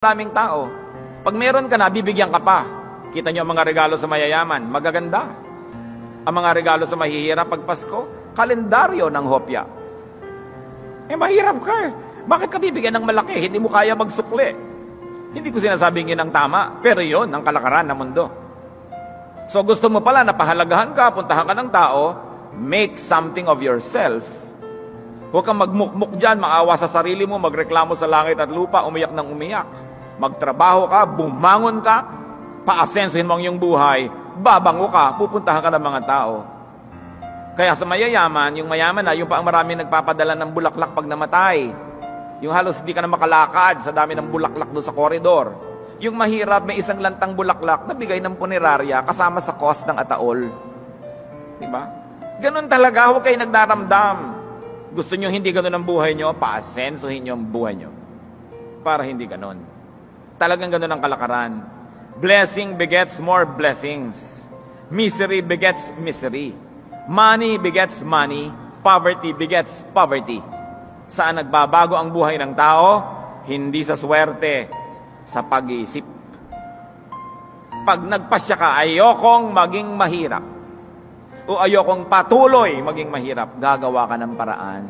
Maraming tao, pag meron ka na, bibigyan ka pa. Kita nyo ang mga regalo sa mayayaman, magaganda. Ang mga regalo sa mahihirap pag Pasko, kalendaryo ng hopya. Mahirap ka eh. Bakit ka bibigyan ng malaki? Hindi mo kaya magsukli. Hindi ko sinasabing yun ang tama, pero yun ang kalakaran ng mundo. So gusto mo pala na pahalagahan ka, puntahan ka ng tao, make something of yourself. Huwag kang magmukmuk dyan, maawa sa sarili mo, magreklamo sa langit at lupa, umiyak ng umiyak. Magtrabaho ka, bumangon ka, paasensuhin mo ang iyong buhay, babango ka, pupuntahan ka ng mga tao. Kaya sa mayayaman, yung mayaman na, yung pa ang marami nagpapadala ng bulaklak pag namatay. Yung halos hindi ka na makalakad sa dami ng bulaklak doon sa koridor. Yung mahirap, may isang lantang bulaklak na bigay ng punerarya kasama sa cost ng ataol. Diba? Ganun talaga, huwag kayo nagdaramdam. Gusto nyo hindi ganun ang buhay nyo, paasensuhin nyo ang buhay nyo. Para hindi ganun. Talagang ganun ang kalakaran. Blessing begets more blessings. Misery begets misery. Money begets money. Poverty begets poverty. Saan nagbabago ang buhay ng tao? Hindi sa swerte, sa pag-iisip. Pag nagpasya ka, ayokong maging mahirap. O ayokong patuloy maging mahirap, gagawa ka ng paraan.